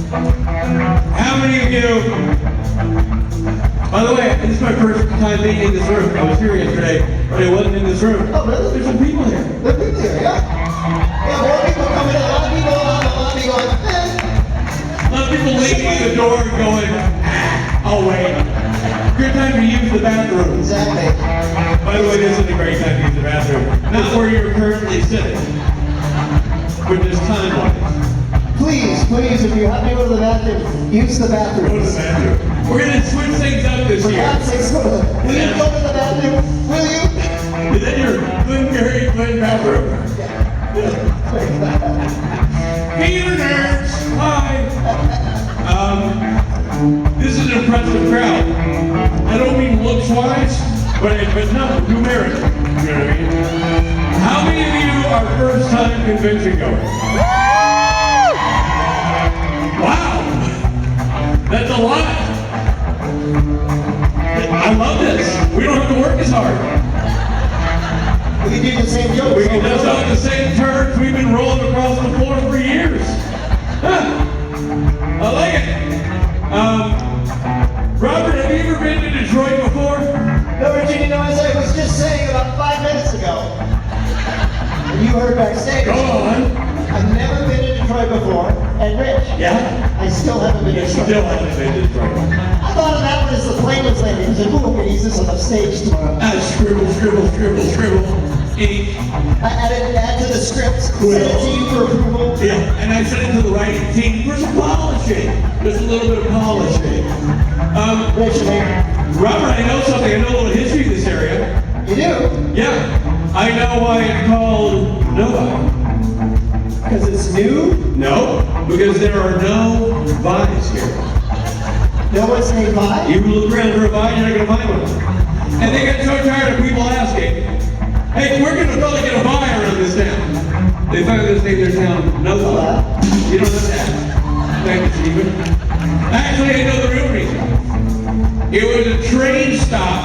How many of you, by the way, this is my first time being in this room. I was here yesterday, but I wasn't in this room. Oh, really? There's some people here. There are people here, yeah. Yeah, more people coming in. A lot of people out in the lobby going, A lot of people leaving the door and going, oh wait. Good time to use the bathroom. Exactly. By the way, this is a great time to use the bathroom. Not where you're currently sitting, but just time-wise. Please, if you have to go to the bathroom, use the bathroom. Go to the bathroom. We're going to switch things up this For year. God's sakes, will you go to the bathroom? Will you? Is that your Glengarry Glen bathroom? Peter nerds! Hi! This is an impressive crowd. I don't mean looks-wise, but no, numerically. You know what I mean? How many of you are first-time convention goers? Wow! That's a lot! I love this. We don't have to work as hard. We can do the same jokes. We can just on the same turns we've been rolling across the floor for years. Huh. I like it. Robert, have you ever been to Detroit before? No, Virginia, no, as I was just saying about 5 minutes ago, and you heard backstage. Go on. I've never been to Detroit before, and Rich. Yeah? I still haven't been to Detroit. Still haven't been to Detroit. I thought of that one as the plane was landing. I said, ooh, I'm going to use this on the stage tomorrow. Scribble. Ink. I add to the script, send it to you for approval. Yeah, and I sent it to the writing team for some polishing. Just a little bit of polishing. Rich, man. Robert, I know something. I know a little history of this area. You do? Yeah. I know why it's called novi. Because it's new? No, because there are no vines here. No one's named Vi? You look around for a vine, you're not going to find one. And they get so tired of people asking, hey, we're going to probably get a vine around this town. They finally just name their town novi. You don't have to ask. Thank you, Stephen. Actually, I know the real reason. It was a train stop,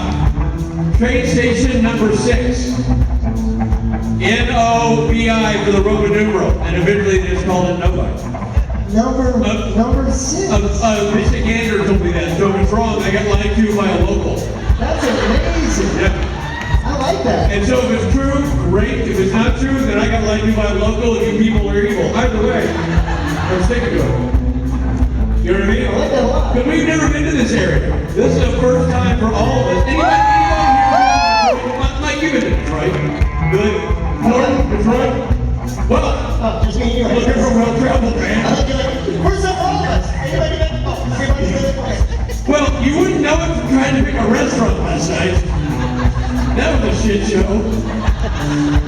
train station number 6. N-O-V-I for the Roman numeral, and eventually they just called it novi. Number 6. Michigander told me that, so if it's wrong, I got lied to by a local. That's amazing. Yeah. I like that. And so if it's true, great. If it's not true, then I got lied to by a local, and you people are evil. Either way, I'm sticking to it. You know what I mean? I like that a lot. Because we've never been to this area. This is the first time for all of us. Anybody here? Mike, you've been to Detroit. Good. Norton, Detroit. Well, Just me and you. looking for well-traveled, man. I like it. Where's the all of us? Anybody been? Oh, everybody's been there. Well, you wouldn't know it from trying to pick a restaurant last night. That was a shit show.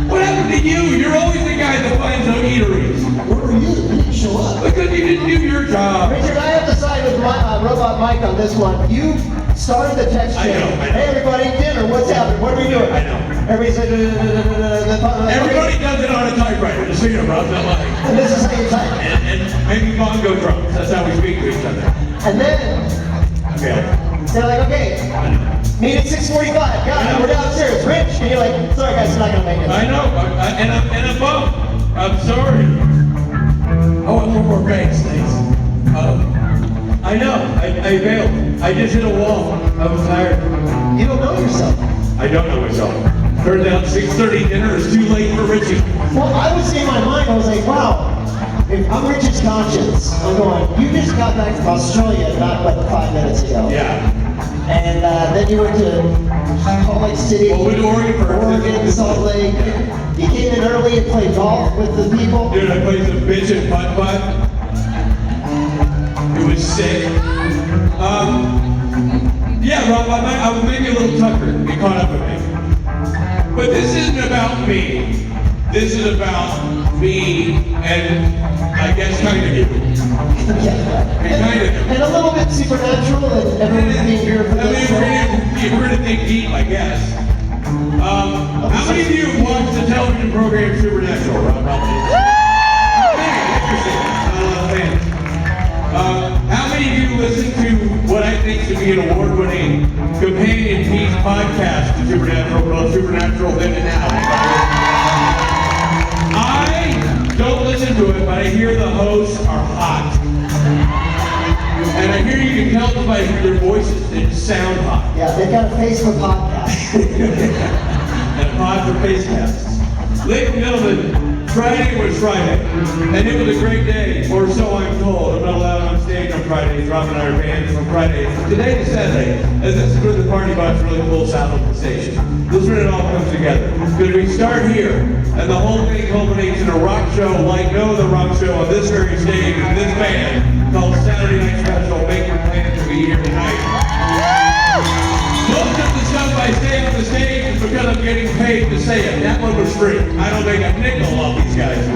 What happened to you? You're always the guy that finds no eateries. Where were you? You didn't show up. Because you didn't do your job. Richard, I have to side with Robot Mike on this one. You started the text chain. I know. Hey, everybody, dinner. What's happening? What are we doing? I know. Everybody said, Everybody does it on a typewriter, just so you know, Rob's not lying. and this is how you type. And maybe bongo drums. That's how we speak to each other. And then Okay. they're like, okay, meet at 6:45. Got it. We're downstairs. Rich, and you're like, sorry guys, I'm not gonna make it. I know. And I'm bummed. I'm sorry. Oh, and one more thanks. I know. I failed. I just hit a wall. I was tired. You don't know yourself. I don't know myself. Turned out 6:30 dinner is too late for Richie. Well, I was in my mind, I was like, wow, if I'm Richard's conscience, I'm going, you just got back from Australia not but 5 minutes ago. Yeah. And then you went to Salt Lake City, Well, we went to Oregon first. Oregon, Salt Lake. You came in early and played golf with the people. Dude, I played some bitch and putt-putt. It was sick. Yeah, Rob, I was maybe a little tucker. You caught up with me. But this isn't about me. This is about me and I guess kind of you. And a little bit supernatural and everyone's being here for I mean, this. we're gonna think deep, I guess. How many of you have watched the television program Supernatural, Rob? Interesting. How many of you listen to what I think should be an award-winning companion piece podcast to Supernatural, called Supernatural Then and Now? I don't listen to it, but I hear the hosts are hot. tells by their voices, they sound hot. Yeah, they've got a face for podcasts. And a pod for face casts. Ladies and gentlemen, Friday was Friday, and it was a great day, or so I'm told. I'm not allowed on stage on Fridays. Rob and I are banned from Friday. Today is Saturday, and this is where the party box really pulls out of the station. This is when it all comes together. Because we start here, and the whole thing culminates in a rock show like no other rock show on this very stage with this band called Saturday Night Special. Make your plans to be here tonight. Most of the stuff I say on the stage is because I'm getting paid to say it. That one was free. I don't make a nickel off these guys.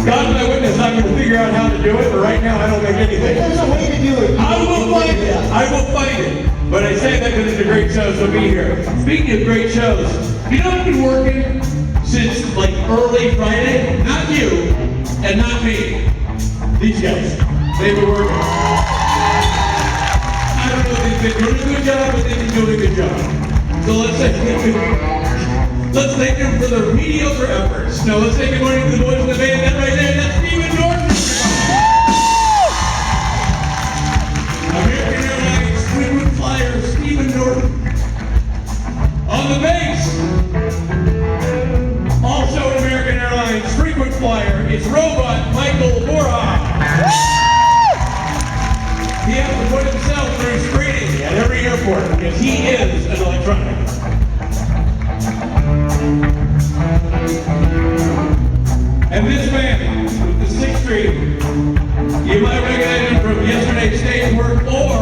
God's my witness, I'm going to figure out how to do it, but right now I don't make anything. There's a way to do it. I will find it. I will find it. But I say that because it's a great show, so be here. Speaking of great shows, you know I've been working since like early Friday? Not you, and not me. These guys. They've been working. I don't know if they've been doing a good job, but they've been doing a good job. So let's thank them for their mediocre efforts. Now let's say good morning to the boys in the band. That right there, that's Stephen Norton. American Airlines frequent flyer Stephen Norton. On the bass, also an American Airlines frequent flyer, it's robot Michael Borhoff. He has to put himself through screening at every airport because he is an electronic. And this band, with the Sixth Street, you might recognize him from yesterday's stage work or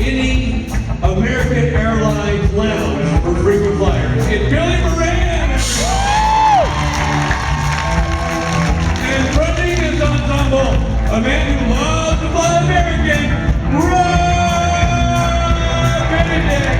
any American Airlines lounge for frequent flyers. It's Billy Moran! And fronting his ensemble, a man who loves to fly American, Benedict!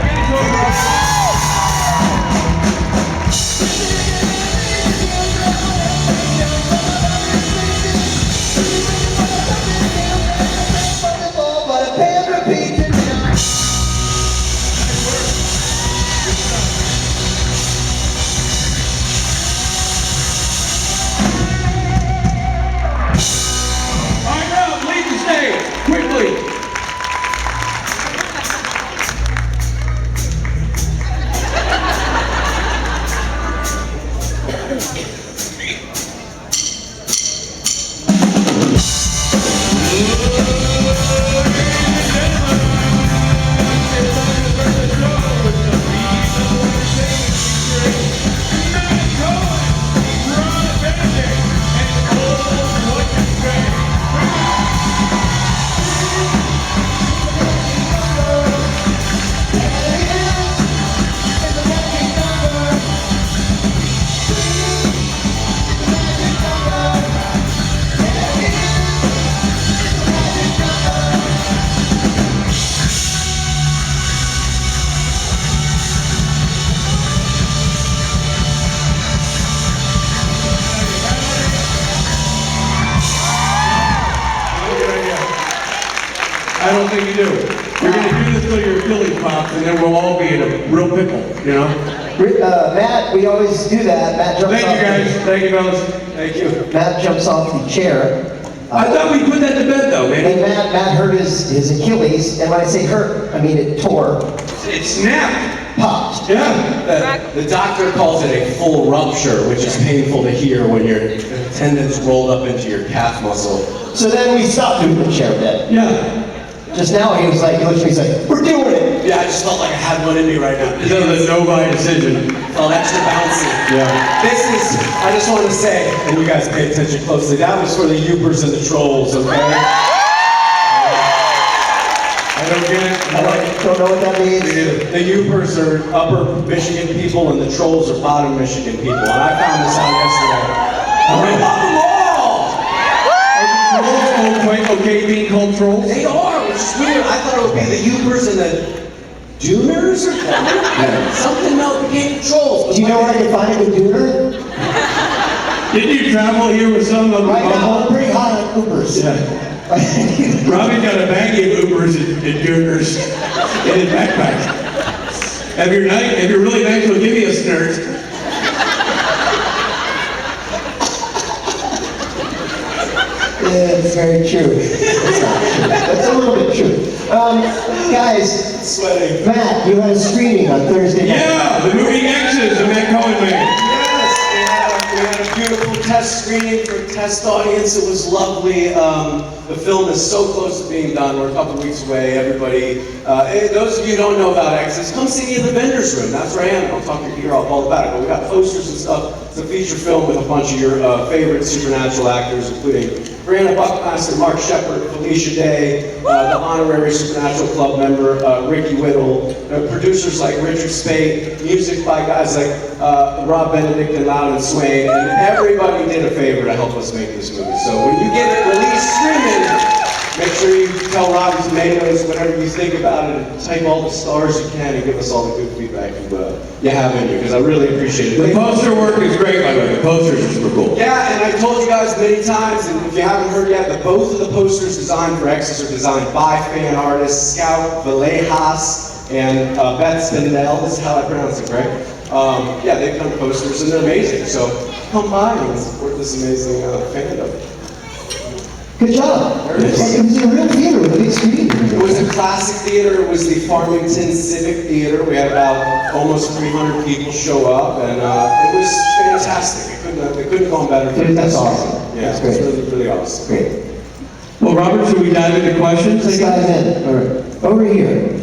Quickly! I don't think you do. You're going to do this till your Phillies pops, and then we'll all be in a real pickle, you know? Matt, we always do that. Matt jumps Thank you, guys. Thank you, fellas. Thank you. Matt jumps off the chair. I thought we put that to bed, though, man. And Matt hurt his Achilles, and when I say hurt, I mean it tore. It snapped. Popped. Yeah. The doctor calls it a full rupture, which is painful to hear when your tendons rolled up into your calf muscle. So then we stopped doing the chair bit. Yeah. Just now he was like, he looked at me, he's like, we're doing it. Yeah, I just felt like I had one in me right now. This is a novi decision. Felt extra bouncy. Yeah. This is, I just want to say, and you guys pay attention closely, that was for the Youpers and the Trolls, okay? I don't get it. Don't know what that means. The Youpers are upper Michigan people and the Trolls are bottom Michigan people. And I found this out yesterday. I love them all! Okay, being called trolls? They are, which is weird. I thought it would be the Youpers and the Duners or something. Something else became Trolls. Do you know where I can find a Dooner? Didn't you travel here with some of Right now, I'm pretty hot on Ubers. Yeah. Robbie's got a baggie of Ubers and Dooners in his backpack. If you're really nice, we'll give you a snort. It's very true. It's not true. That's a little bit true. Guys, Sweating. Matt, you had a screening on Thursday night. Yeah, the movie X's that Matt Cohen made. Yes, we had a beautiful test screening for a test audience. It was lovely. The film is so close to being done. We're a couple weeks away. Everybody, those of you who don't know about Exodus, come see me in the vendor's room. That's where I am. I'll talk to you all about it. But we got posters and stuff. It's a feature film with a bunch of your favorite supernatural actors, including Brianna Buckmaster, Mark Shepard, Felicia Day, the honorary Supernatural Club member, Ricky Whittle, producers like Richard Spade, music by guys like Rob Benedict and Loudon Swain, and everybody did a favor to help us make this movie. So when you get it released streaming, make sure you tell Rotten Tomatoes whatever you think about it, and type all the stars you can and give us all the good feedback you have in you, because I really appreciate it. The poster work is great, by the way. The posters are super cool. Yeah, and I told you guys many times, and if you haven't heard yet, both of the posters designed for Exodus are designed by fan artists Scout Villejas and Beth Spindell. This is how I pronounce it, right? Yeah, they've done posters and they're amazing. So come by and support this amazing fandom. Good job. There it is. It was a real theater with a big screen. It was a classic theater. It was the Farmington Civic Theater. We had about almost 300 people show up, and it was fantastic. It couldn't go better. Dude, that's awesome. Yeah, That's it's great. really, really awesome. Great. Well, Robert, should we dive into questions? Let's dive in. All right. Over here.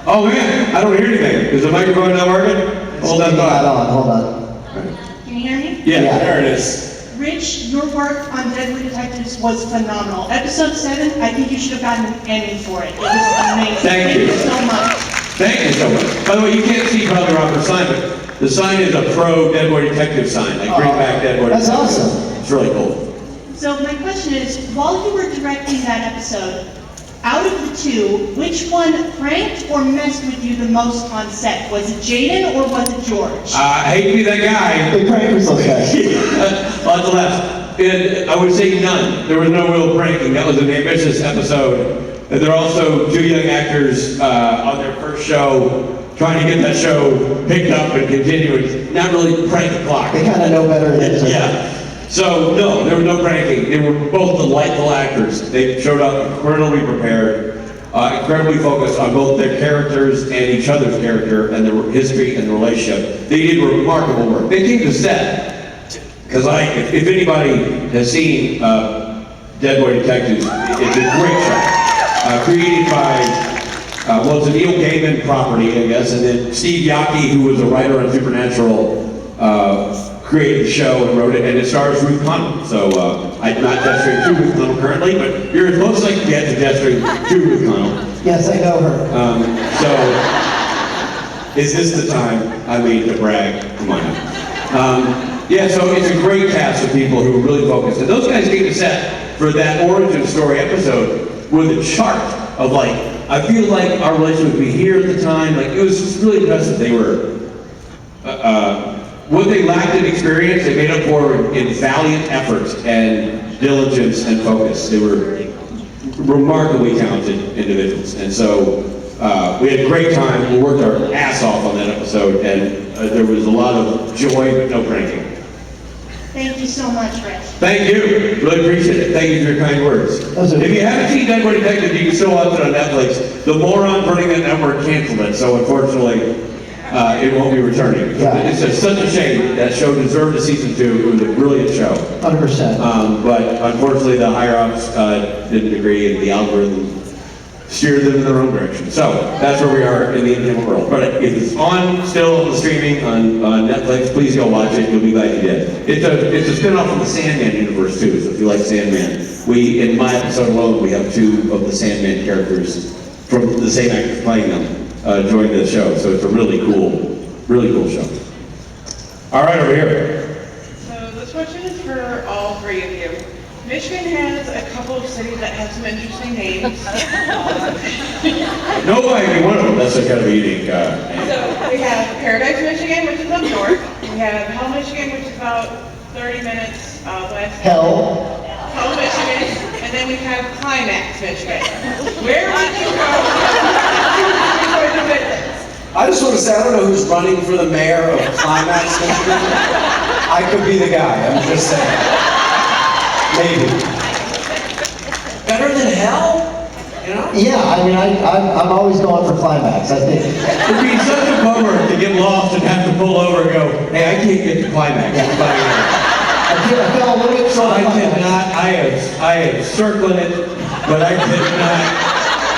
Oh man, I don't hear anything. Is the microphone not working? Hold that thought. Hold on. Can you hear me? Yeah. There it is. Rich, your work on Deadly Detectives was phenomenal. Episode 7, I think you should have gotten an Emmy for it. It was amazing. Thank you. so much. Thank you so much. By the way, you can't see probably Robert's sign, but the sign is a pro Dead Boy Detective sign. Like bring back Dead Boy That's Detective. awesome. It's really cool. So my question is, while you were directing that episode, out of the two, which one pranked or messed with you the most on set? Was it Jaden or was it George? I hate to be that guy. Big prankers, those guys. On the left. And I would say none. There was no real pranking. That was an ambitious episode. And they're also two young actors on their first show, trying to get that show picked up and continue. Not really prank the clock. They kind of know better than to. Yeah. So, no, there was no pranking. They were both delightful actors. They showed up incredibly prepared, incredibly focused on both their characters and each other's character and their history and the relationship. They did remarkable work. They came to set, because if anybody has seen Dead Boy Detectives, it's a great show. Created by, well, it's a Neil Gaiman property, I guess, and then Steve Yockey, who was a writer on Supernatural, created the show and wrote it, and it stars Ruth Connell. So I'm not gesturing to Ruth Connell currently, but you're as close as I can get to gesturing to Ruth Connell. Yes, I know her. So is this the time I mean to brag? Come on now. Yeah, so it's a great cast of people who are really focused, and those guys came to set for that origin story episode with a chart of like, I feel like our relationship would be here at the time. Like it was just really impressive. They were. What they lacked in experience, they made up for in valiant effort and diligence and focus. They were remarkably talented individuals. And so we had a great time. We worked our ass off on that episode, and there was a lot of joy, but no pranking. Thank you so much, Rich. Thank you. Really appreciate it. Thank you for your kind words. If you haven't seen Dead Boy Detective, you can still watch it on Netflix. The moron running that network canceled it, so unfortunately, it won't be returning. Yeah. It's just such a shame. That show deserved a season 2. It was a brilliant show. 100%. But unfortunately, the higher ups didn't agree, and the algorithm steered them in their own direction. So that's where we are in the entertainment world. But if it's on still on the streaming on Netflix, please go watch it. You'll be glad you did. It's a spin-off from the Sandman universe too. So if you like Sandman, in my episode alone, we have 2 of the Sandman characters from the same actors playing them. Join the show, so it's a really cool show. All right, over here. So this question is for all 3 of you. Michigan has a couple of cities that have some interesting names. Nobody can be one of them. That's a kind of a unique. So we have Paradise, Michigan, which is up north. We have Hell, Michigan, which is about 30 minutes west. Hell. Hell, Michigan. And then we have Climax, Michigan. Where would you go for the visits? I just want to say, I don't know who's running for the mayor of Climax, Michigan. I could be the guy, I'm just saying. Maybe. Better than hell? You know? Yeah, I mean, I'm always going for climax, I think. It'd be such a bummer to get lost and have to pull over and go, hey, I can't get to climax. I fell a little bit short. I did not, I am circling it, but I did not.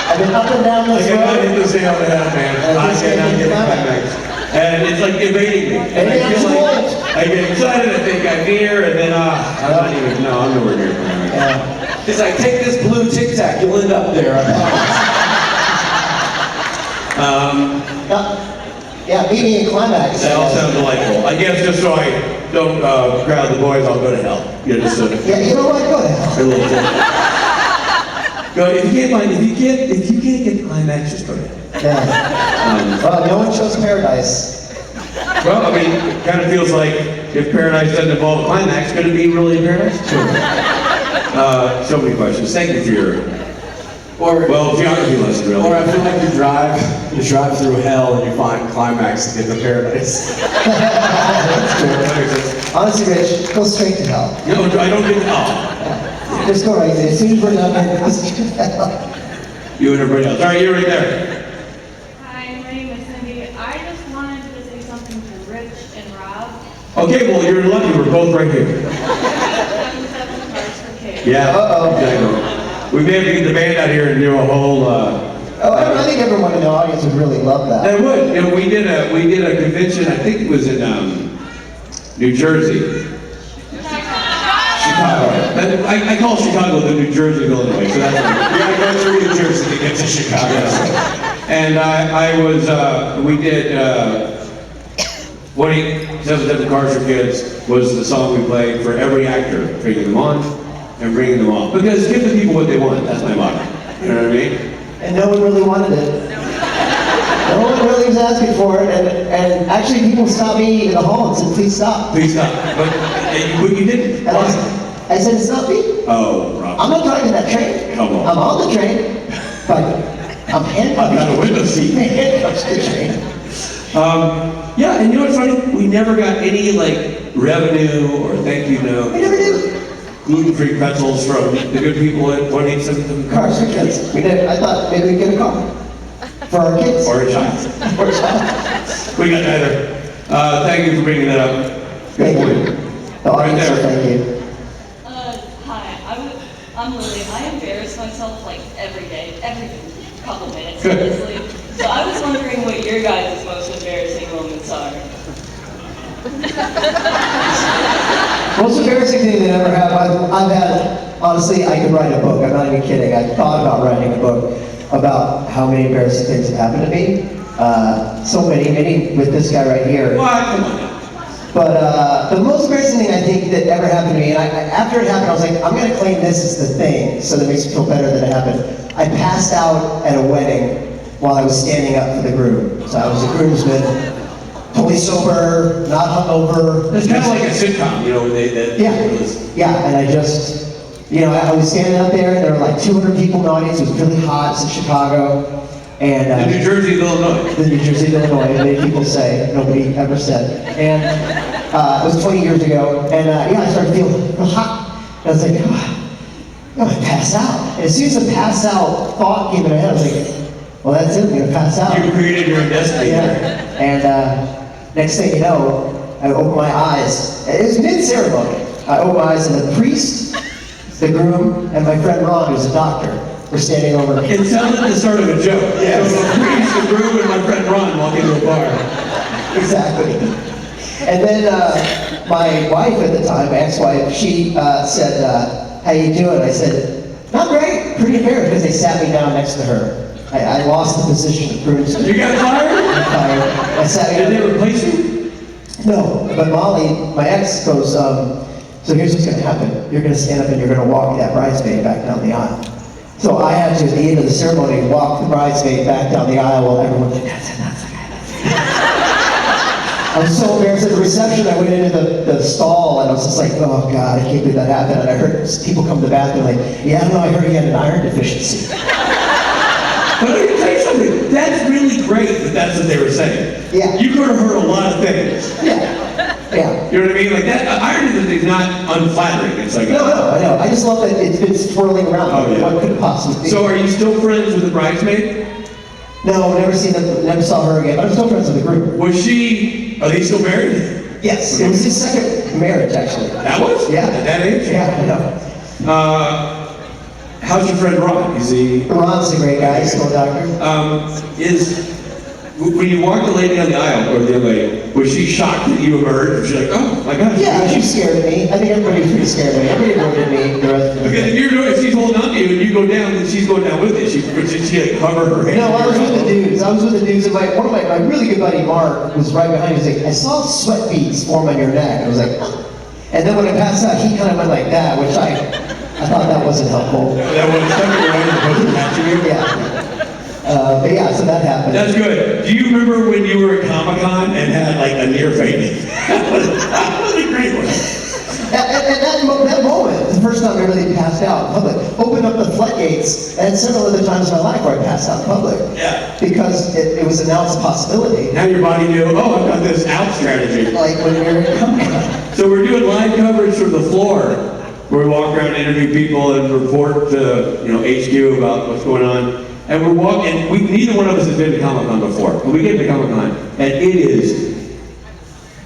I've been up and down I this cannot hit road. the nail on the head, man. I cannot get the climax. And it's like evading me. And I feel like I get excited, I think I'm near, and then I'm not even, no, I'm nowhere near climax. Yeah. It's like, take this blue Tic Tac, you'll end up there. Yeah, meeting in climax. That all sounds delightful. I guess just so I don't crowd the boys, I'll go to hell. You know, just Yeah, you know what? Go to hell. a little bit. Go, if you can't get the climax, just go to hell. Yeah. Well, no one chose paradise. Well, I mean, it kind of feels like if paradise doesn't involve a climax, could it be really paradise? Sure. So many questions. Thank you for your, geography lesson, really. Or I feel like you drive through hell and you find climax to get to paradise. That's true. Honestly, Rich, go straight to hell. No, I don't get Just go right there. As soon as we're done, go straight to hell. You and everybody else. All right, you're right there. Hi, my name is Cindy. I just wanted to say something to Rich and Rob. Okay, well, you're lucky. We're both right here. 77 Cars for Kids. Yeah. Uh-oh. Exactly. We may have to get the band out here and do a whole. I think everyone in the audience would really love that. They would. You know, we did a convention. I think it was in New Jersey. Chicago. I call Chicago the New Jersey of Illinois, so that's right. You gotta go through New Jersey to get to Chicago. And we did 27 Cars for Kids was the song we played for every actor, bringing them on and bringing them off. Because give the people what they want, that's my motto. You know what I mean? And no one really wanted it. No one really was asking for it, and actually people stopped me in the hall and said, please stop. Please stop. But you didn't. And I said, it's not me. Oh, Rob. I'm not driving that train. Come on. I'm on the train, but I'm handcuffed. I've got a window seat. Handcuffed to the train. Yeah, and you know what's funny? We never got any revenue or thank you note. We never do. Gluten-free pretzels from the good people at 1877 Cars for kids. We did. I thought maybe we'd get a car for our kids. Or a child. Or a child. We got neither. Thank you for bringing that up. Good Thank point. you. The audience, there. thank you. Hi, I'm Lily. I embarrass myself like every day, every couple minutes, Good. honestly. So I was wondering what your guys' most embarrassing moments are. Most embarrassing thing that ever happened, I've had, honestly, I could write a book. I'm not even kidding. I thought about writing a book about how many embarrassing things have happened to me. So many with this guy right here. What? Come on. But the most embarrassing thing I think that ever happened to me, and after it happened, I was like, I'm going to claim this as the thing, so that it makes me feel better that it happened. I passed out at a wedding while I was standing up for the groom. So I was a groomsman, totally sober, not hungover. It's kind of like a sitcom, you know, when Yeah, and I just, I was standing up there, and there were like 200 people in the audience. It was really hot. It's in Chicago. And the New Jersey of Illinois. The New Jersey of Illinois, many people say, nobody ever said. And it was 20 years ago, and I started feeling real hot. And I was like, I'm gonna pass out. And as soon as the pass out thought came in my head, I was like, well, that's it, I'm gonna pass out. You created your own destiny. Yeah. And next thing you know, I opened my eyes. It was mid-ceremony. I opened my eyes, and the priest, the groom, and my friend Ron, who's a doctor, were standing over me. It sounded like the start of a joke. Yes. It was a priest, the groom, and my friend Ron walking to a bar. Exactly. And then my wife at the time, my ex-wife, she said, how you doing? I said, not great, pretty embarrassed, because they sat me down next to her. I lost the position of groomsman. You got fired? I sat me Did down. they replace you? No, but Molly, my ex, goes, so here's what's going to happen. You're going to stand up and you're going to walk that bridesmaid back down the aisle. So I had to, at the end of the ceremony, walk the bridesmaid back down the aisle while everyone's like, that's it. I was so embarrassed at the reception. I went into the stall and I was just like, oh God, I can't believe that happened. And I heard people come to the bathroom like, yeah, I don't know, I heard he had an iron deficiency. But let me tell you something. That's really great that that's what they were saying. Yeah. You could have heard a lot of things. Yeah. Yeah. You know what I mean? Like that, iron is not unflattering. It's like, No, I know. I just love that it's been swirling around. Oh, yeah. What could it possibly be? So are you still friends with the bridesmaid? No, never saw her again, but I'm still friends with the group. Was she, are they still married? Yes, it was his second marriage, actually. That was? Yeah. At that age? Yeah, I know. How's your friend Ron? Is he, Ron's a great guy, he's still a doctor. when you walked the lady on the aisle, or the other lady, was she shocked that you emerged? Was she like, oh my God. Yeah, she was scared of me. I think everybody was pretty scared of me. Everybody avoided me the rest of the Because if she's holding on to you and you go down, then she's going down with you. She like cover her head. No, I was with the dudes. And one of my really good buddy Mark was right behind me. He was like, I saw sweat beads form on your neck. I was like, oh. And then when I passed out, he kind of went like that, which I thought that wasn't helpful. That was something right in the catching you? Yeah. But yeah, so that happened. That's good. Do you remember when you were at Comic-Con and had like a near fainting? That was a great one. And that moment, the first time I really passed out in public, opened up the floodgates, and several other times in my life where I passed out in public. Yeah. Because it was announced a possibility. Now your body knew, oh, I've got this out strategy. Like when we were at Comic-Con. So we're doing live coverage from the floor, where we walk around and interview people and report to HQ about what's going on. And we're walking. Neither one of us has been to Comic-Con before. But we get to Comic-Con, and it is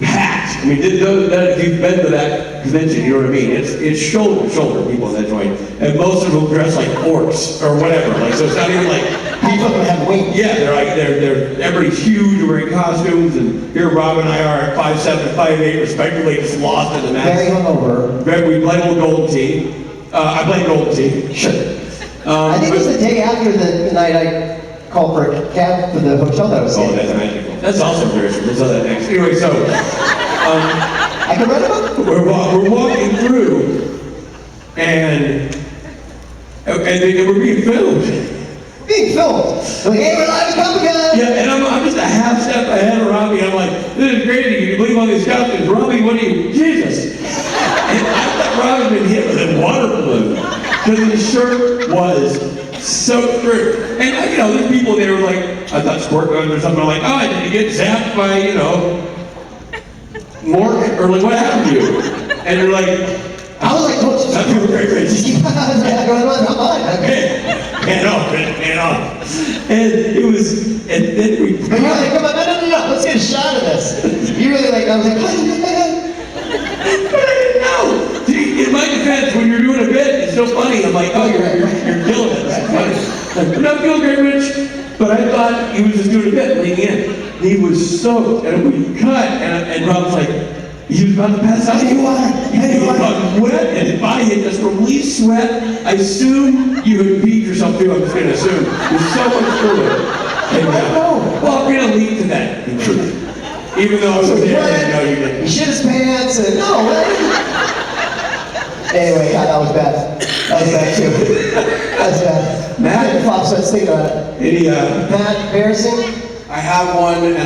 packed. I mean, if you've been to that convention, you know what I mean. It's shoulder to shoulder people in that joint, and most of them dress like orcs or whatever. Like, so it's not even like People have weight. yeah, they're everybody's huge, wearing costumes, and here Rob and I are at 5'7" and 5'8", respectively, just lost in the mask. Very hungover. We played with Golden Tee. I played Golden Tee. Sure. I think it was the day after the night I called for a cab for the hotel that I was Oh, staying. that's magical. That's also very true. We'll tell that next. Anyway, so I can write about it. we're walking through, and we're being filmed. Being filmed. Like, hey, we're live at Comic-Con. Yeah, and I'm just a half step ahead of Robbie. I'm like, this is crazy. Can you believe all these costumes? Robbie, what do you? Jesus. And I thought Robbie had been hit with a water balloon because his shirt was soaked through. And there's people there were like, I thought squirt guns or something. I'm like, oh, did you get zapped by Mork or like what happened to you? And they're like, I was like, oh, I feel very crazy. I was like, going on, come on. Hand off. And it was, and then we. But you're like, come on, no, let's get a shot of this. You really like, I was like, But I didn't know. See, in my defense, when you're doing a bit, it's so funny. I'm like, oh, you're killing it. It's funny. I'm not feeling very rich, but I thought he was just doing a bit leading in. He was soaked, and we cut, and Rob's like, he was about to pass out. He was wet, and his body had just released sweat. I assume you had peed yourself too. I'm just going to assume. There's so much fluid. And, well, we're going to lead to that, in truth. Even though I was there, no, you didn't. He shit his pants and no, what? Anyway, God, that was bad. That was bad too. That's bad. Matt? Flop sweats, think about it. Any, Matt, embarrassing? I have one, and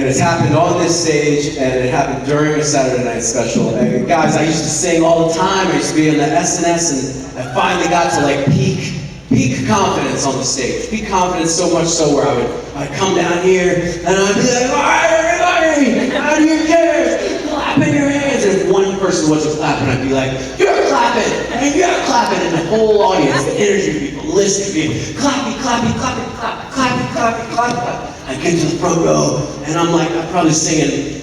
it's happened on this stage, and it happened during a Saturday night special. And guys, I used to sing all the time. I used to be in the SNS, and I finally got to like peak confidence on the stage. Peak confidence so much so where I'd come down here and I'd be like, all right, everybody, out of your chairs, clap in your hands. And if one person wasn't clapping, I'd be like, you're clapping, and you're clapping, and the whole audience, the energy people, listening to me, clappy, clappy, clappy, clappy, clappy, clappy, clappy. I get to the front row, and I'm probably singing,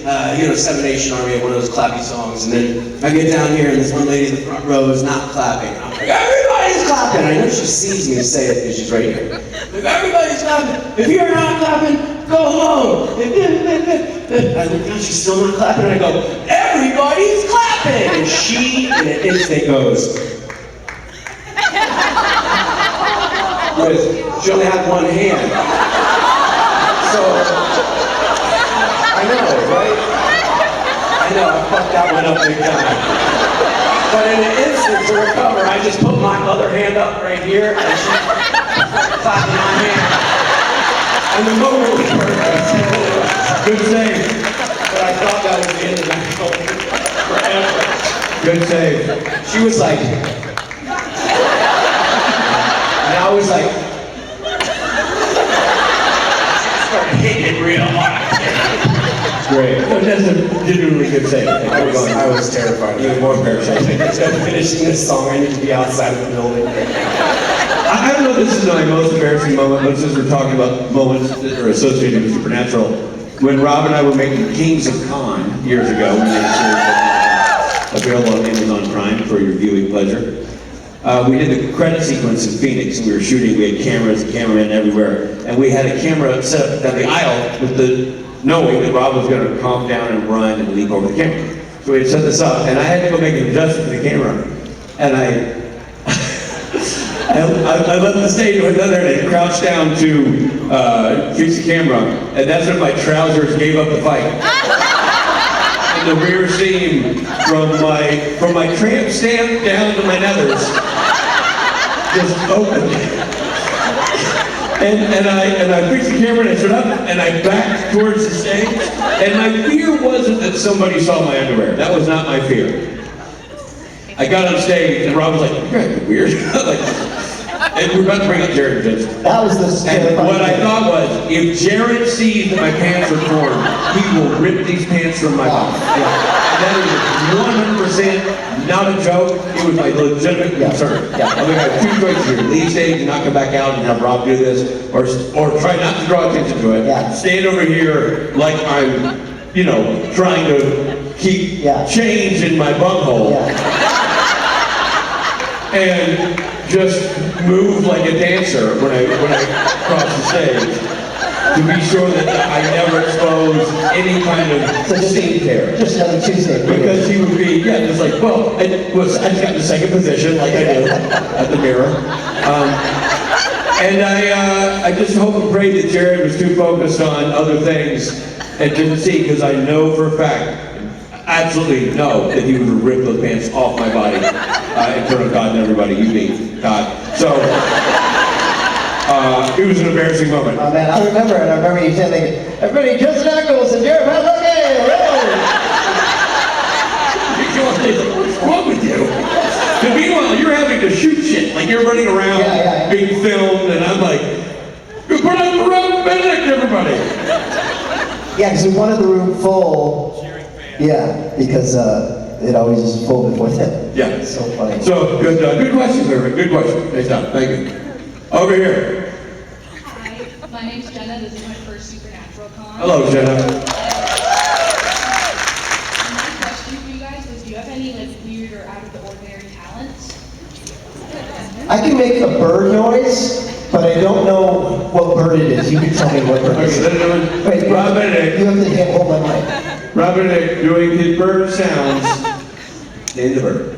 Seven Nation Army, one of those clappy songs, and then I get down here, and this one lady in the front row is not clapping. And I'm like, everybody's clapping. I know she sees me say it because she's right here. Like, everybody's clapping. If you're not clapping, go home. I look down, she's still not clapping, and I go, everybody's clapping. And she, in an instant, goes. She only had one hand. So, I know, right? I know, I fucked that one up big time. But in an instant to recover, I just put my other hand up right here, and she clapped my hand. And the moment was perfect. good save. But I thought that was the end of that moment forever. Good save. She was like, and I was like, hitting it real hard. Great. That's a genuinely good thing. I was terrified. Even more embarrassing. Instead of finishing this song, I need to be outside of the building. I don't know if this is my most embarrassing moment, but since we're talking about moments that are associated with Supernatural, when Rob and I were making Kings of Con years ago, we made a series available on Amazon Prime for your viewing pleasure. We did the credit sequence in Phoenix, and we were shooting. We had cameras and cameramen everywhere, and we had a camera set up down the aisle with the knowing that Rob was going to calm down and run and leap over the camera. So we had set this up, and I had to go make an adjustment to the camera, and I left the stage, went down there, and I crouched down to fix the camera, and that's when my trousers gave up the fight. And the rear seam from my tramp stamp down to my nethers just opened. And I fixed the camera and I stood up and I backed towards the stage. And my fear wasn't that somebody saw my underwear. That was not my fear. I got on stage and Rob was like, "You're acting weird." And we're about to bring up Jared Jensen. That was the And what I thought was, if Jared sees that my pants are torn, he will rip these pants from my body. And that is 100% not a joke. It was my legitimate concern. I mean, I have two choices here: leave stage and not come back out and have Rob do this, or try not to draw attention to it. Yeah. Stand over here like I'm, trying to keep change in my bunghole. And just move like a dancer when I cross the stage to be sure that I never expose any kind of seam tear. Just another Tuesday. Because he would be, just like, well, I just got in the second position like I do at the mirror. And I just hope and pray that Jared was too focused on other things and didn't see, because I know for a fact, absolutely know that he would have ripped those pants off my body in front of God and everybody, you being God. So, it was an embarrassing moment. Oh man, I remember you saying, everybody, Justin Ackles and Jared Padalecki! What's wrong with you? And meanwhile, you're having to shoot shit, like you're running around being filmed, and I'm like, "You put on the road, Benedict, everybody!" Yeah, because we wanted the room full. Yeah, because it always is full before that. Yeah. It's so funny. So, good question, Irving. Good question. Nice job. Thank you. Over here. Hi, my name's Jenna. This is my first Supernatural con. Hello, Jenna. My question for you guys was, do you have any weird or out of the ordinary talents? I can make a bird noise, but I don't know what bird it is. You can tell me what bird it is. Wait, Rob Benedict. You have to hold my mic. Rob Benedict doing his bird sounds. Name the bird.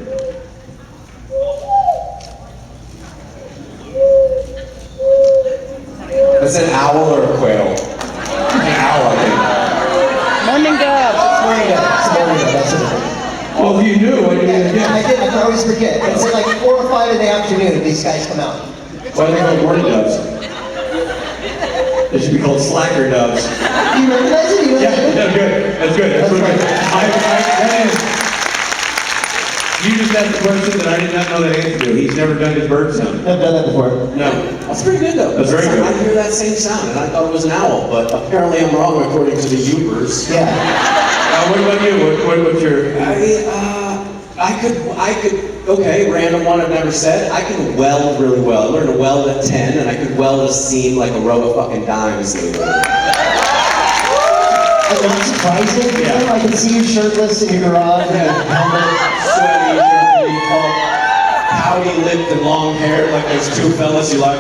That's an owl or a quail? An owl, I think. Morning dove. It's morning dove. That's it. Well, if you knew, what you didn't I get. did. I always forget. It's at like 4 or 5 in the afternoon. These guys come out. Why are they called morning doves? They should be called slacker doves. Do you recognize it? Yeah, that's good. That's good. That's really good. You just asked a question that I did not know the answer to. He's never done his bird sound. I've done that before. No. That's pretty good though. That's very good. I hear that same sound, and I thought it was an owl, but apparently I'm wrong according to the Ubers. Yeah. What about you? What's your? I could, okay, random one I've never said. I can weld really well. I learned to weld at 10, and I could weld a seam like a row of fucking dimes. But not surprising, you know? I can see you shirtless in your garage and a helmet. Sweaty, dirty, pouty lipped and long hair like those two fellas you like.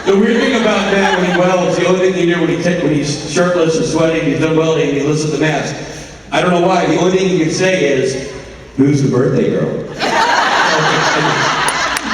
The weird thing about Matt when he welds, the only thing he did when he's shirtless and sweaty and he's done welding and he listens to the mask. I don't know why. The only thing he can say is, "Who's the birthday girl?"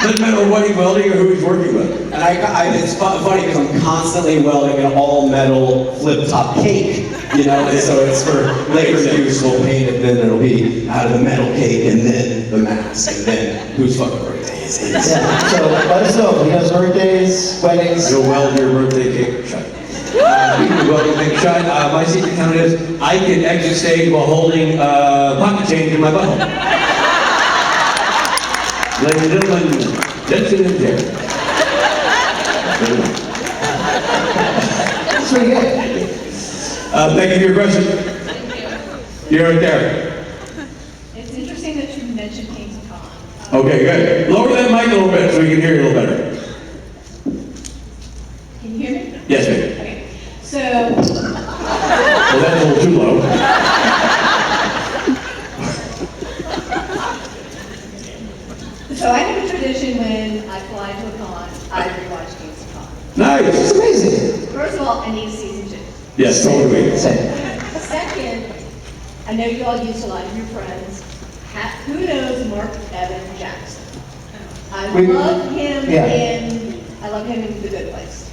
Doesn't matter what he's welding or who he's working with. And it's funny because I'm constantly welding an all-metal flip-top cake, and so it's for later use. We'll paint it, then it'll be out of the metal cake, and then the mask, and then whose fucking birthday is it? Yeah, so let us know. He has birthdays, weddings. You'll weld your birthday cake shut. Speaking of welding things shut, my secret talent is I can exit stage while holding pocket change in my butthole. Ladies and gentlemen, Jensen and Jared. That's pretty good. Thank you for your question. You're right there. It's interesting that you mentioned Kings of Con. Okay, good. Lower that mic a little bit so we can hear you a little better. Can you hear me? Yes, ma'am. Okay. So, Well, that's a little too low. so I have a tradition when I fly to a con, I rewatch Kings of Con. Nice. It's amazing. First of all, I need season 2. Yes, totally. Same. Second, I know you all used a lot of your friends. Who knows Mark Evan Jackson? I love him I love him in The Good Place.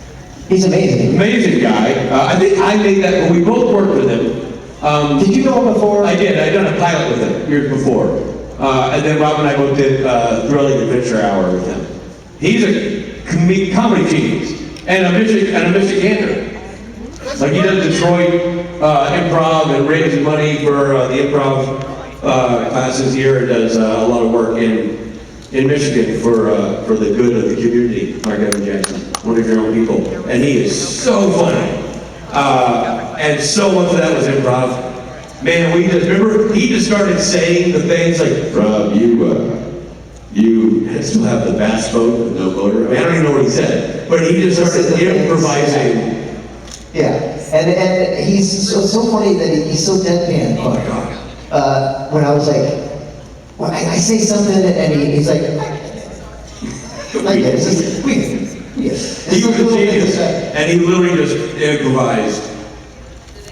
He's amazing. Amazing guy. I think I made that when we both worked with him. Did you know him before? I did. I'd done a pilot with him years before. And then Rob and I both did Thrilling Adventure Hour with him. He's a comedy genius and a Michigander. Like he does Detroit improv and raises money for the improv classes here. Does a lot of work in Michigan for the good of the community. Mark Evan Jackson, one of your own people, and he is so funny. And so much of that was improv. Man, he just started saying the things like, Rob, you still have the bass boat with no motor. I mean, I don't even know what he said, but he just started improvising. Yeah, and he's so funny that he's so deadpan. Oh my God. When I was like, well, I say something and he's like, it's just, He was a genius, and he literally just improvised.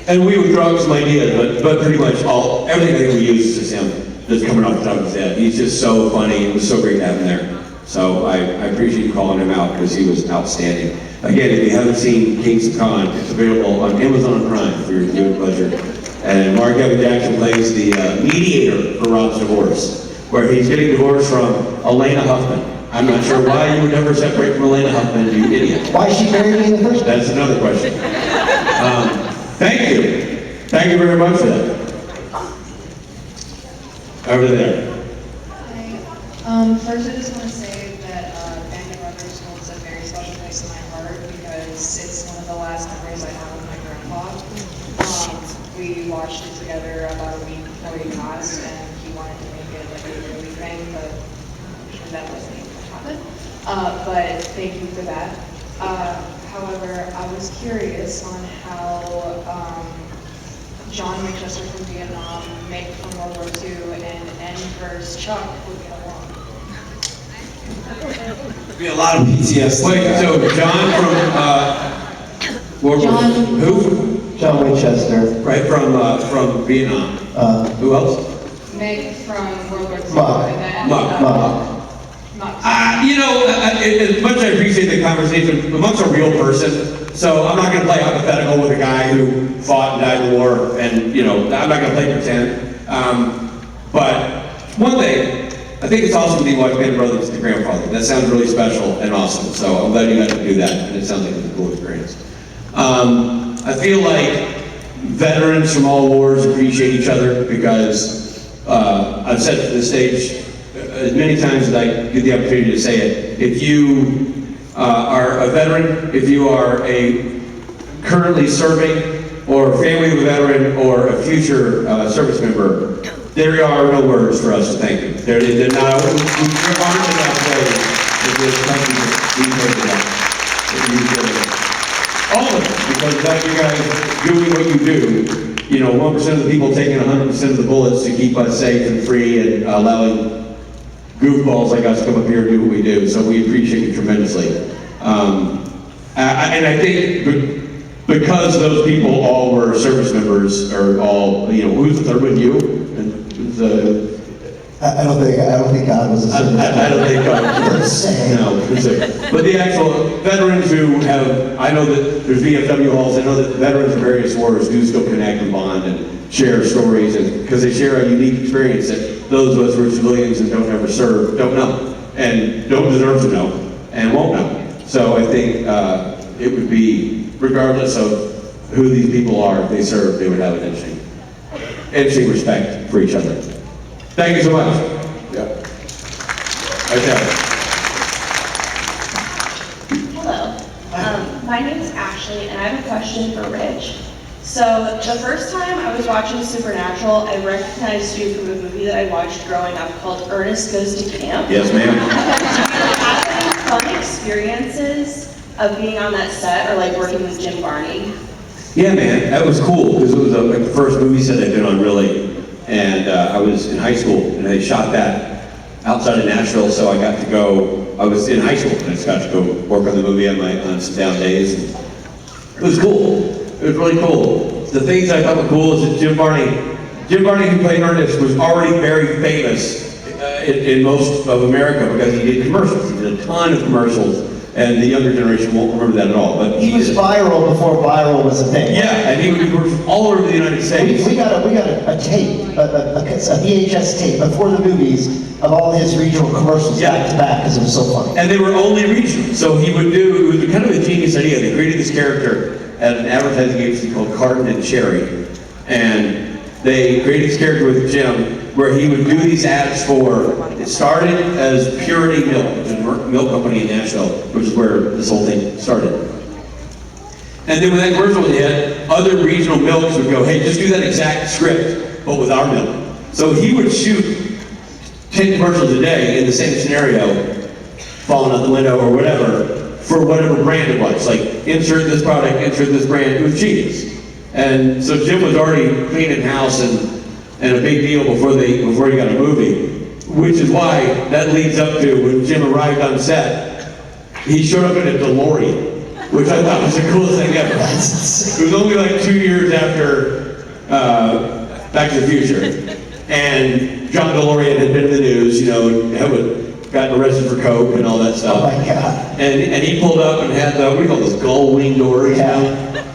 And we would draw up some ideas, but pretty much everything we used is just him, just coming off the top of his head. He's just so funny. It was so great to have him there. So I appreciate you calling him out because he was outstanding. Again, if you haven't seen Kings of Con, it's available on Amazon Prime for your viewing pleasure. And Mark Evan Jackson plays the mediator for Rob's divorce, where he's getting divorced from Elena Huffman. I'm not sure why you would ever separate from Elena Huffman, you idiot. why she married me in the first place? That's another question. Thank you. Thank you very much for that. Over there. First I just want to say that Band of Brothers holds a very special place in my heart because it's one of the last memories I have with my grandpa. We watched it together about a week before he passed, and he wanted to make it like a yearly thing, but that wasn't able to happen. But thank you for that. However, I was curious on how John Winchester from Vietnam, Mick from World War II, and vs. Chuck would get along. Be a lot of PTSD. Wait, so John from World War who? John Winchester. Right from Vietnam. Who else? Meg from World War II. Muck. And then, Muck. Muck. As much as I appreciate the conversation, Muck's a real person, so I'm not going to play hypothetical with a guy who fought and died in the war, and I'm not going to play pretend. But one thing, I think it's awesome that you watch Band of Brothers with your grandfather. That sounds really special and awesome, so I'm glad you got to do that, and it sounds like it's a cool experience. I feel like veterans from all wars appreciate each other because I've said to the stage as many times as I get the opportunity to say it, if you are a veteran, if you are a currently serving or family of a veteran or a future service member, there are no words for us to thank you. There not, we're honored enough to this country all of it, because without you guys doing what you do, 1% of the people taking 100% of the bullets to keep us safe and free and allowing goofballs like us come up here and do what we do. So we appreciate you tremendously. And I think because those people all were service members, or all, who's the third one? You? And who's the? I don't think God was a service member. I don't think God was. No, but the actual veterans who have, I know that there's VFW halls, I know that veterans of various wars do still connect and bond and share stories, and because they share a unique experience that those of us who are civilians and don't ever serve don't know, and don't deserve to know, and won't know. So I think it would be, regardless of who these people are, if they serve, they would have an interesting respect for each other. Thank you so much. Yeah. Okay. Hello. My name is Ashley, and I have a question for Rich. So the first time I was watching Supernatural, I recognized you from a movie that I watched growing up called Ernest Goes to Camp. Yes, ma'am. Having fun experiences of being on that set or like working with Jim Varney. Yeah, man, that was cool because it was like the first movie set I'd been on, really. And I was in high school, and they shot that outside of Nashville, so I got to go. I was in high school, and I just got to go work on the movie on some down days. And it was cool. It was really cool. The things I thought were cool is that Jim Varney, who played Ernest, was already very famous in most of America because he did commercials. He did a ton of commercials. And the younger generation won't remember that at all. But He was viral before viral was a thing. Yeah, and he worked all over the United States. We got a tape, a VHS tape before the movies of all his regional commercials back to back because it was so funny. And they were only regional. So he would do, it was kind of a genius idea. They created this character at an advertising agency called Carton and Cherry. And they created this character with Jim where he would do these ads for, it started as Purity Milk, which is a milk company in Nashville, which is where this whole thing started. And then when that commercial hit, other regional milks would go, hey, just do that exact script, but with our milk. So he would shoot 10 commercials a day in the same scenario, falling out the window or whatever, for whatever brand it was. Like, insert this product, insert this brand. It was genius. And so Jim was already cleaning house and a big deal before he got a movie, which is why that leads up to when Jim arrived on set, he showed up in a DeLorean, which I thought was the coolest thing ever. It was only like 2 years after Back to the Future, and John DeLorean had been in the news, had gotten arrested for coke and all that stuff. Oh my God. And he pulled up and had the, what do you call those, gull wing doors,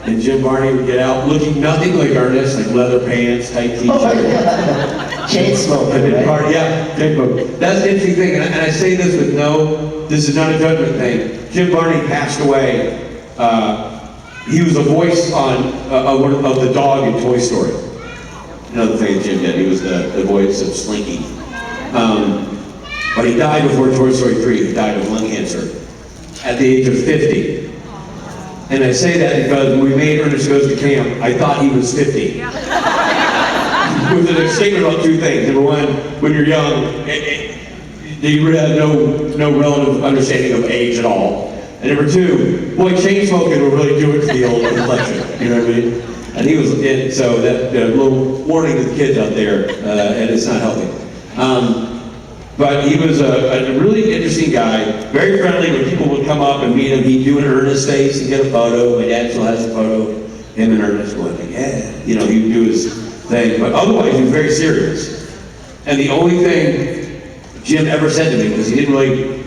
and Jim Varney would get out looking nothing like Ernest, like leather pants, tight t-shirt. Oh my God. Chain smoking, right? Yeah, chain smoking. That's the interesting thing, and I say this with this is not a judgment thing. Jim Varney passed away. He was a voice on of the dog in Toy Story. Another thing that Jim did, he was the voice of Slinky. But he died before Toy Story 3. He died of lung cancer at the age of 50. And I say that because when we made Ernest Goes to Camp, I thought he was 50. It was a statement about two things. Number one, when you're young, you really have no relative understanding of age at all. And number two, boy, chain smoking will really do it to the old complexion. You know what I mean? And he was in, so that little warning to the kids out there, and it's not healthy. But he was a really interesting guy, very friendly. When people would come up and meet him, he'd do an Ernest face and get a photo. My dad still has a photo, him and Ernest going, yeah. He would do his thing. But otherwise, he was very serious. And the only thing Jim ever said to me, because he didn't really,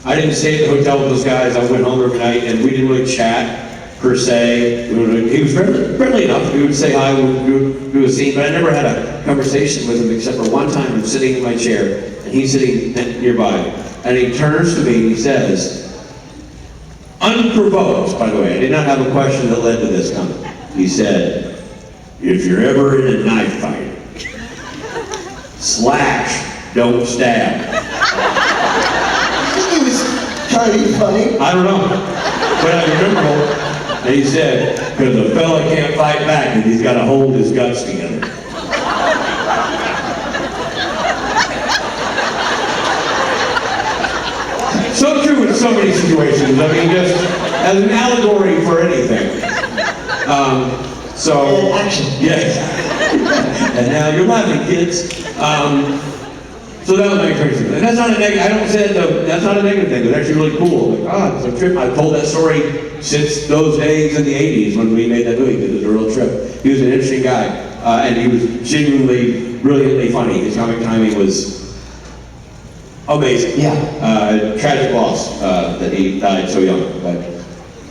I didn't stay at the hotel with those guys. I went home every night, and we didn't really chat, per se. He was friendly enough. We would say hi, we would do a scene, but I never had a conversation with him except for one time I'm sitting in my chair, and he's sitting nearby, and he turns to me and he says, unprovoked, by the way, I did not have a question that led to this comment. He said, if you're ever in a knife fight, slash, don't stab. I think he was trying to be funny. I don't know, but I remember, and he said, because a fella can't fight back and he's got to hold his guts together. So true in so many situations. I mean, just as an allegory for anything. And action. Yes. And now you're laughing, kids. So that was my crazy. And that's not a negative. I don't say that. That's not a negative thing. It was actually really cool. Like, it's a trip. I've told that story since those days in the '80s when we made that movie. It was a real trip. He was an interesting guy, and he was genuinely, brilliantly funny. His comic timing was amazing. Yeah. Tragic loss that he died so young. But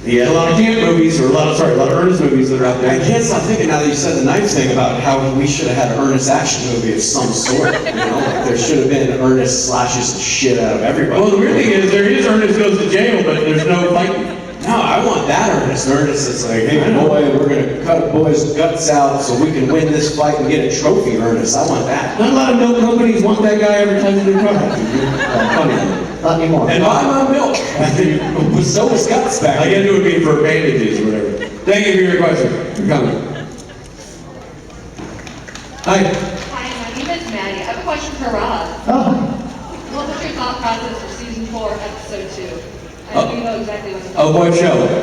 he had a lot of camp movies, or a lot of Ernest movies that are out there. I can't stop thinking now that you said the knife thing about how we should have had an Ernest action movie of some sort. Like there should have been Ernest slashes the shit out of everybody. Well, the weird thing is, there is Ernest Goes to Jail, but there's no fighting. No, I want that Ernest. Ernest is like, hey boy, we're gonna cut a boy's guts out so we can win this fight and get a trophy, Ernest. I want that. Not a lot of milk companies want that guy advertising their product. Funny. Not anymore. And buy my milk. So was guts back. I guess it would be for bandages or whatever. Thank you for your question. For coming. Hi. Hi, my name is Maddie. I have a question for Rob. Oh, What was your thought process for season 4, episode 2? I Oh. know you know exactly what I'm Oh, talking what show? about.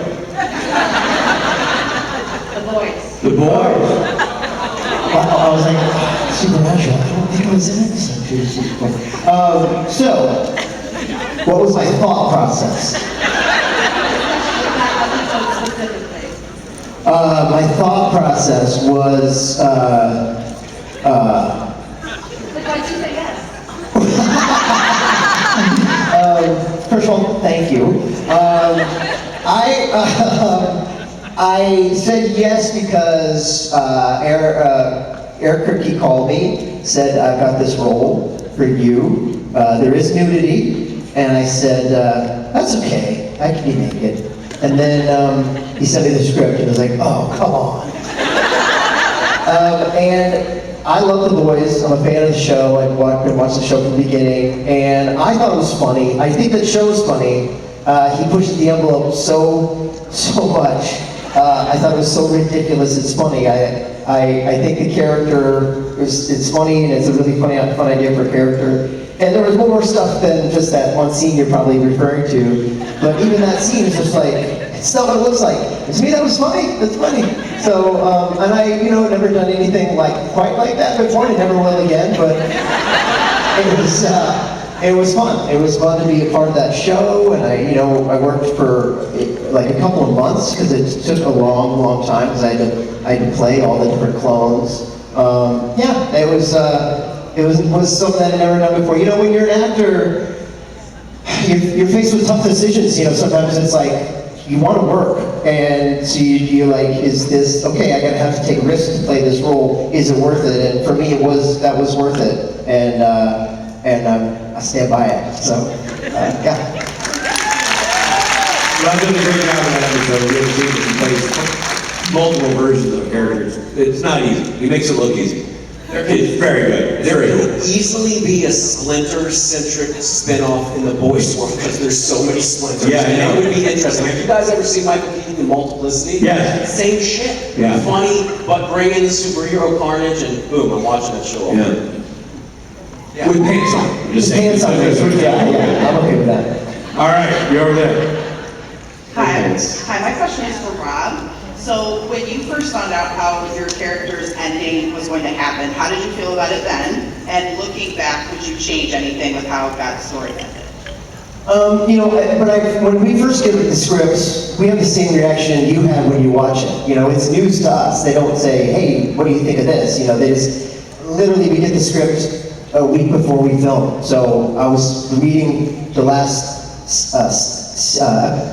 The voice. The Boys. I was like, Supernatural, I don't think I was in it. So, what was my thought process? That episode specifically. My thought process was, Like, why'd you say yes? first of all, thank you. I said yes because Eric Kripke called me, said, I've got this role for you. There is nudity. And I said, that's okay, I can be naked. And then he sent me the script and I was like, oh, come on. And I love The Boys. I'm a fan of the show. I've watched the show from the beginning, and I thought it was funny. I think the show is funny. He pushes the envelope so much. I thought it was so ridiculous. It's funny. I think the character it's funny, and it's a really fun idea for a character. And there was more stuff than just that one scene you're probably referring to. But even that scene is just like, it's not what it looks like. And to me, that was funny. That's funny. So, and I, never done anything quite like that before. I never will again. But it was fun. It was fun to be a part of that show. And I worked for like a couple of months because it took a long time because I had to play all the different clones. Yeah, it was something that I'd never done before. When you're an actor, you're faced with tough decisions. Sometimes it's like, you want to work, and so you're like, is this, okay, I gotta have to take a risk to play this role, is it worth it? And for me, that was worth it, and I stand by it, so, yeah. Rob did a great job in that episode. We have seen that he plays multiple versions of characters. It's not easy. He makes it look easy. It's very good. There could easily be a Splinter-centric spin-off in the Boys world because there's so many Splinters. Yeah, I know. It would be interesting. Have you guys ever seen Michael Keaton in Multiplicity? Yes. Same shit. Yeah. Funny, but bring in the superhero carnage and boom, I'm watching that show. Yeah. Yeah. With pants on. Just pants on, yeah, I'm okay with that. All right, you're over there. Hi, my question is for Rob. So when you first found out how your character's ending was going to happen, how did you feel about it then? And looking back, would you change anything with how God's story ended? When we first get the scripts, we have the same reaction you have when you watch it. It's news to us. They don't say, hey, what do you think of this? They just, literally, we get the script a week before we film. So I was reading the last,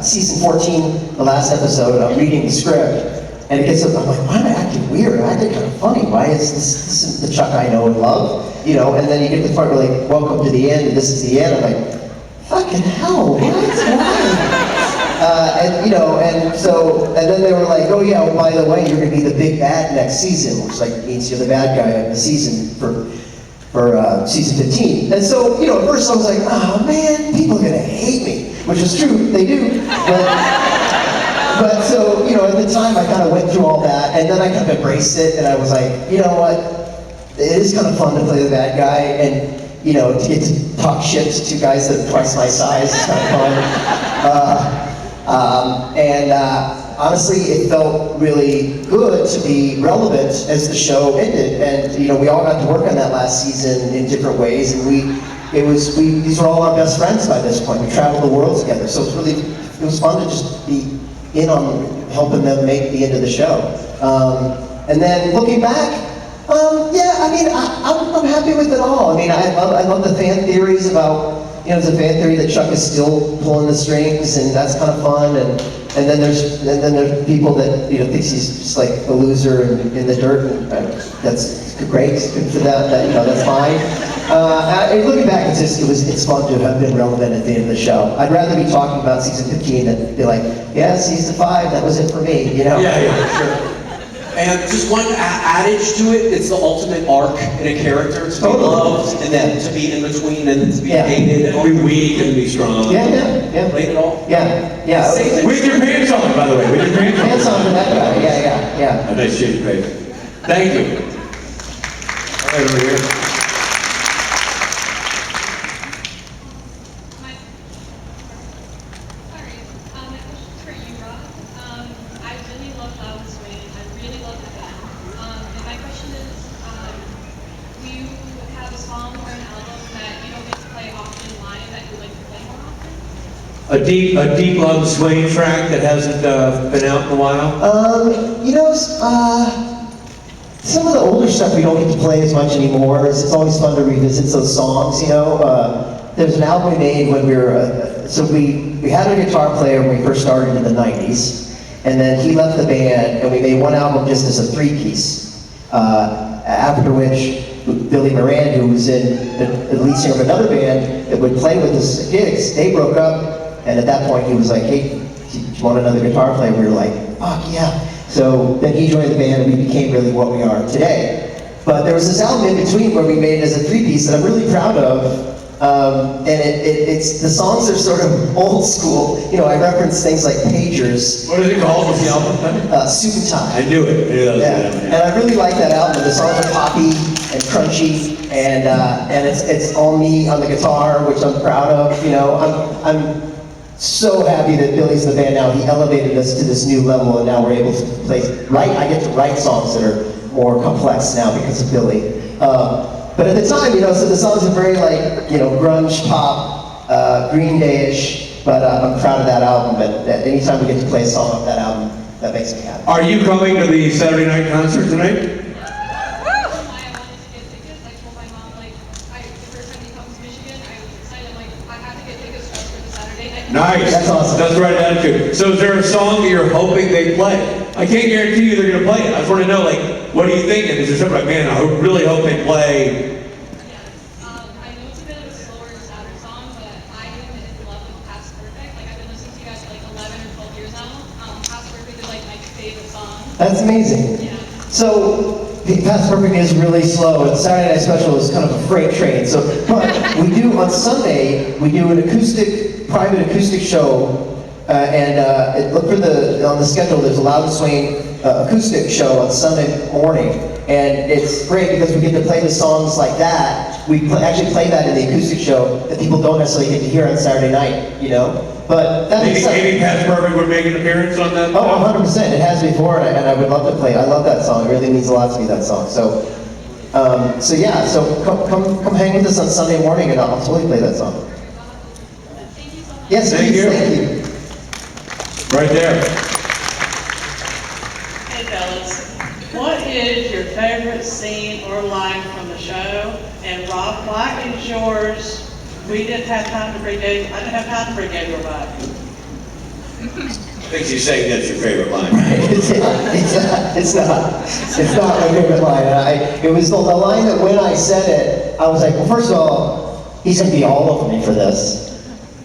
season 14, the last episode, I'm reading the script, and it gets up, I'm like, why am I acting weird? I acted kind of funny. Why is this isn't the Chuck I know and love? And then you get to the part where like, welcome to the end, and this is the end. I'm like, fucking hell, what? Why? And then they were like, oh yeah, well, by the way, you're gonna be the big bad next season, which means you're the bad guy of the season for season 15. And so, at first I was like, oh man, people are gonna hate me. Which is true, they do. But so, at the time I kind of went through all that, and then I kind of embraced it, and I was like, you know what? It is kind of fun to play the bad guy, and to get to talk shit to two guys that are twice my size is kind of fun. Honestly, it felt really good to be relevant as the show ended, and we all got to work on that last season in different ways, and these were all our best friends by this point. We traveled the world together, so it was fun to just be in on helping them make the end of the show. And then looking back, I'm happy with it all. I love the fan theories about, there's a fan theory that Chuck is still pulling the strings, and that's kind of fun. And then there's people that thinks he's just like a loser in the dirt, and that's great. Good for that. That's fine. Looking back, it's fun to have been relevant at the end of the show. I'd rather be talking about season 15 than be like, yeah, season 5, that was it for me. Yeah, sure. And just one adage to it, it's the ultimate arc in a character, to be loved, and then to be in between, and then to be hated, and Be weak and be strong. Yeah. Played it all. Yeah. With your pants on, by the way. With your pants on. Hands on to that guy. Yeah. A nice shitty face. Thank you. Right over here. Sorry, my question's for you, Rob. I really love Loud and Swing. I really love the band. And my question is, do you have a song or an album that you don't get to play often live that you like to play more often? A deep love swing track that hasn't been out in a while. Some of the older stuff we don't get to play as much anymore. It's always fun to revisit those songs, There's an album we made when we were, we had a guitar player when we first started in the 90s, and then he left the band, and we made one album just as a three-piece. After which, Billy Moran, who was in the lead singer of another band that would play with us at gigs, they broke up, and at that point he was like, hey, do you want another guitar player? We were like, fuck yeah. So then he joined the band and we became really what we are today. But there was this album in between where we made it as a three-piece that I'm really proud of. And it's the songs are sort of old school. I reference things like pagers. What is it called? What's the album? Suit and Tie. I knew it. And I really like that album. The songs are poppy and crunchy, and it's all me on the guitar, which I'm proud of. I'm so happy that Billy's in the band now. He elevated us to this new level, and now we're able to I get to write songs that are more complex now because of Billy. But at the time, so the songs are very grunge pop, Green Day-ish, but I'm proud of that album, and anytime we get to play a song off that album, that makes me happy. Are you coming to the Saturday night concert tonight? Nice. That's awesome. That's the right attitude. So is there a song that you're hoping they play? I can't guarantee you they're going to play it. I just want to know, what are you thinking? Is there something like, man, I really hope they play? I know it's a bit of a slower, sadder song, but I am in love with Past Perfect. I've been listening to you guys for 11 or 12 years now. Past Perfect is my favorite song. That's amazing. Yeah. So, Past Perfect is really slow, and Saturday Night Special is kind of a freight train. But we do, on Sunday, we do an private acoustic show, and look for on the schedule, there's a Loud and Swing acoustic show on Sunday morning. And it's great because we get to play the songs like that. We actually play that in the acoustic show that people don't necessarily get to hear on Saturday night, But that Maybe Past Perfect would make an appearance on that? Oh, 100%. It has before, and I would love to play it. I love that song. It really means a lot to me, that song. So come hang with us on Sunday morning, and I'll totally play that song. Yes, Thank please. you. Thank you. Right there. Hey fellas, what is your favorite scene or line from the show? And Rob, why is yours? We didn't have time to bring Gabriel. I didn't have time to bring Gabriel back. I think she's saying that's your favorite line. It's not my favorite line. It was the line that when I said it, I was like, well, first of all, he's going to be all over me for this.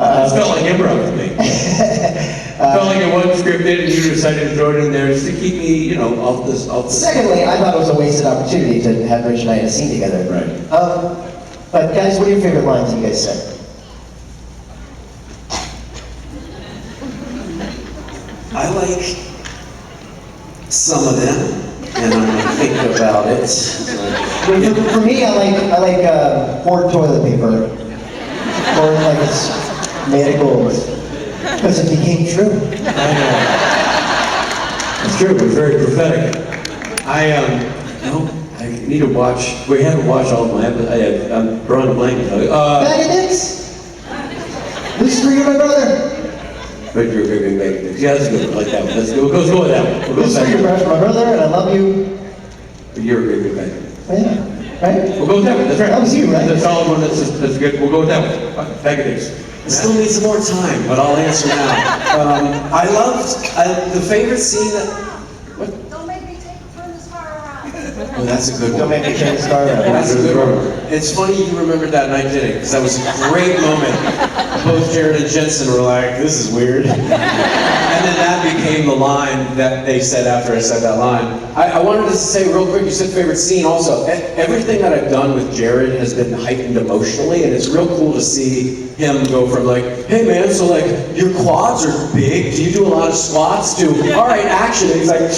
It felt like improv to me. It felt like it wasn't scripted, and you decided to throw it in there just to keep me, off this. Secondly, I thought it was a wasted opportunity to have Rich and I in a scene together. Right. But guys, what are your favorite lines you guys said? I like some of them, and I'm gonna think about it. For me, I like hoard toilet paper, or like it's made of gold, because it became true. It's true. It was very prophetic. I need to watch. We haven't watched all of my episodes. I'm drawing a blank. Bag of dicks. This is for you, my brother. But you're a great big bag of dicks. Yeah, that's good. I like that one. Let's go with that one. We'll go This is with for you, that my brother, and I love you. one. You're a great big bag of dicks. Yeah, right? We'll go with that one. That's right. That was you, right? That's a solid one. That's good. We'll go with that one. Bag of dicks. I still need some more time, but I'll answer now. I loved the favorite scene that. Don't make me take the furthest car around. Oh, that's a good one. Don't make me change the star around. That's a good one. It's funny you remembered that and I didn't, because that was a great moment. Both Jared and Jensen were like, this is weird. And then that became the line that they said after I said that line. I wanted to say real quick, you said favorite scene also. Everything that I've done with Jared has been heightened emotionally, and it's real cool to see him go from like, hey man, so like your quads are big, do you do a lot of squats, to all right, action. And he's like,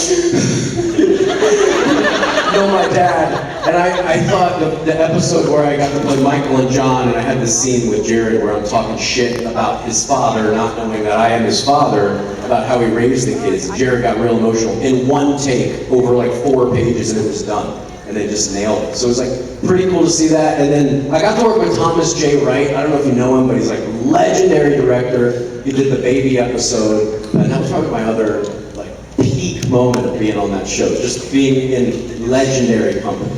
know my dad, and I thought the episode where I got to play Michael and John, and I had this scene with Jared where I'm talking shit about his father, not knowing that I am his father, about how he raised the kids. Jared got real emotional in one take, over like 4 pages, and it was done. And they just nailed it. So it was like pretty cool to see that. And then I got to work with Thomas J. Wright. I don't know if you know him, but he's like a legendary director. He did the Baby episode, and that was probably my other like peak moment of being on that show, just being in legendary company.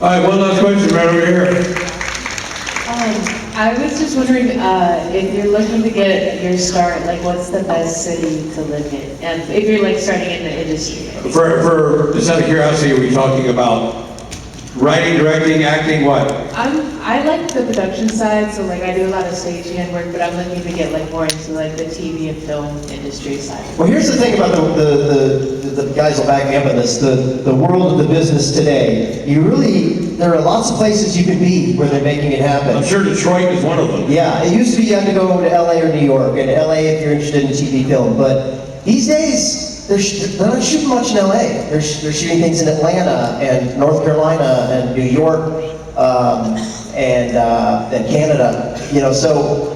All right, one last question right over here. I was just wondering if you're looking to get your start, like what's the best city to live in? And if you're like starting in the industry. For just out of curiosity, are we talking about writing, directing, acting, what? I like the production side, so like I do a lot of stagehand work, but I'm looking to get like more into like the TV and film industry side. Well, here's the thing about the guys will back me up on this, the world of the business today. There are lots of places you can be where they're making it happen. I'm sure Detroit is one of them. Yeah, it used to be you had to go to LA or New York, and LA if you're interested in TV film, but these days, they're not shooting much in LA. They're shooting things in Atlanta and North Carolina and New York and Canada. You know, so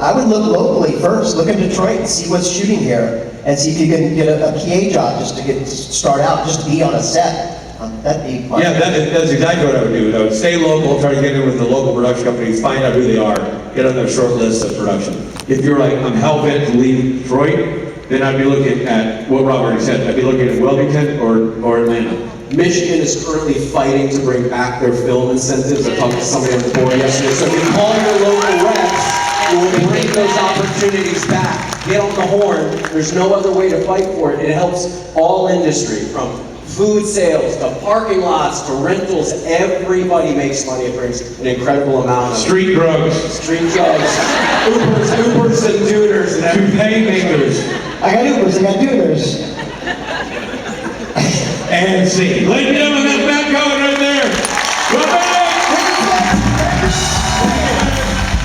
I would look locally first. Look in Detroit and see what's shooting here, and see if you can get a PA job just to start out, just to be on a set. That'd be fun. Yeah, that's exactly what I would do. I would stay local, try to get in with the local production companies, find out who they are, get on their short list of production. If you're like, I'm hell-bent to leave Detroit, then I'd be looking at what Rob already said. I'd be looking at Wilmington or Atlanta. Michigan is currently fighting to bring back their film incentives. I talked to somebody on the board yesterday. So if you call your local reps, we'll bring those opportunities back. Get on the horn. There's no other way to fight for it. It helps all industry, from food sales to parking lots to rentals. Everybody makes money. It brings an incredible amount of Street drugs. Ubers and Dooners and everything. Toupee makers. I got Ubers, I got Dooners. And see. Ladies and gentlemen,